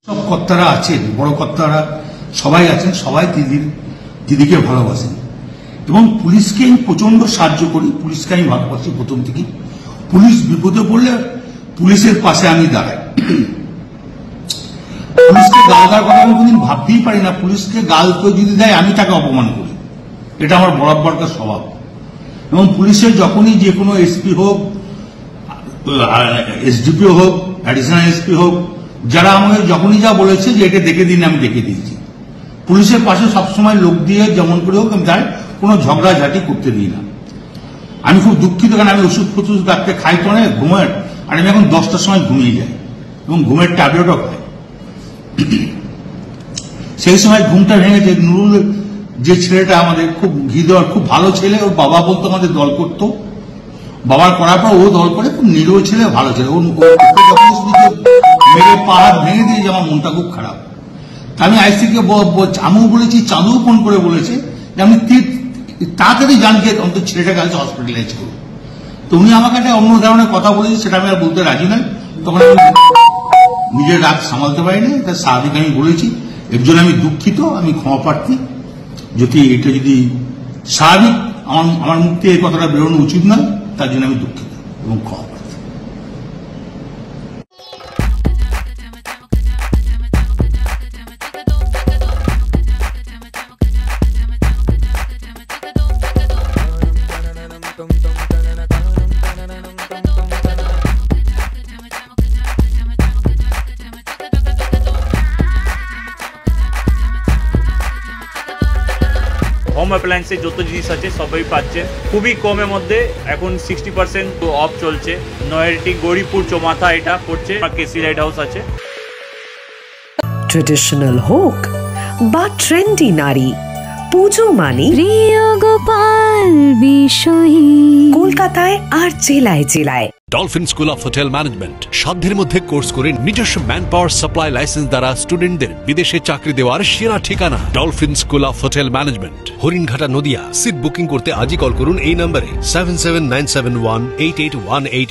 সব কর্তারা আছেন, বড় কর্তারা সবাই আছেন, সবাই দিদিকে ভালোবাসেন এবং পুলিশকে আমি প্রচন্ড সাহায্য করি। পুলিশকে আমি ভালোবাসি প্রথম থেকেই। পুলিশ বিপদে পড়লে পুলিশের পাশে আমি দাঁড়াই। পুলিশকে গাল দেওয়ার কথা আমি কোনদিন ভাবতেই পারি না। পুলিশকে গাল কেউ যদি দেয় আমি তাকে অপমান করি, এটা আমার বরাবরকার স্বভাব। এবং পুলিশের যখনই যে কোনো এসপি হোক, এসডিপিও হোক, অ্যাডিশনাল এসপি হোক, যারা আমাকে যখনই যা বলেছে যে এটা দেখে দিন, আমি দেখে দিয়েছি। পুলিশের পাশে সবসময় লোক দিয়ে যেমন করে হোক আমি তার কোনো ঝগড়াঝাটি করতে দিই না। আমি খুব দুঃখিত, কারণ আমি ওষুধ ফষুধ রাখতে খাই তো অনেক ঘুমের, আর আমি এখন 10টার সময় ঘুমিয়ে যাই এবং ঘুমের ট্যাবলেটও খাই। সেই সময় ঘুমটা ভেঙেছে। নুরুল যে ছেলেটা আমাদের খুব ঘি দেওয়ার খুব ভালো ছেলে, ওর বাবা বলতো আমাদের দল করতো, বাবার করার পর ও দল করে, খুব নিরীহ ছেলে, ভালো ছেলে। ও মেরে পাহাড় ভেঙে দিয়েছে, আমার মনটা খুব খারাপ। আমি আইসিকে আমিও বলেছি, চাঁদুও ফোন করে বলেছে যে আমি তাড়াতাড়ি জানকে অন্তত ছেলেটাকে আজ হসপিটালাইজ করবো। তো উনি আমাকে একটা অন্য ধরনের কথা বলেছে, সেটা আমি আর বলতে রাজি নয়। তখন আমি নিজের রাগ সামালতে পারিনি, তার স্বাভাবিক আমি বলেছি। এর জন্য আমি দুঃখিত, আমি ক্ষমা প্রার্থী। যদি এটা যদি স্বাভাবিক আমার মুখ থেকে এই কথাটা বেরোনো উচিত নয়, তার জন্য আমি দুঃখিত এবং ক্ষমা প্রার্থী। হোম অ্যাপ্লায়েন্সে যত জিনিস আছে সবই পাচ্ছে খুবই কমের মধ্যে। এখন 60% অফ চলছে। নয়ারটি গৌরীপুর চৌমাথা এটা পড়ছে, কেসি লাইট হাউস আছে। ট্রেডিশনাল হোক বা ট্রেন্ডি নারী, পুজো মানে প্রিয় গোপাল বিষয়ী কলকাতায় আর জেলায় জেলায়। Dolphin school of hotel management সাধ্যের মধ্যে কোর্স করে নিজস্ব ম্যান পাওয়ার সাপ্লাই লাইসেন্স দ্বারা স্টুডেন্টদের বিদেশে চাকরি দেওয়ার সেরা ঠিকানা Dolphin school of hotel management, Haringhata, Nadia. Seat booking করতে আজই কল করুন এই নম্বরে 7797188188।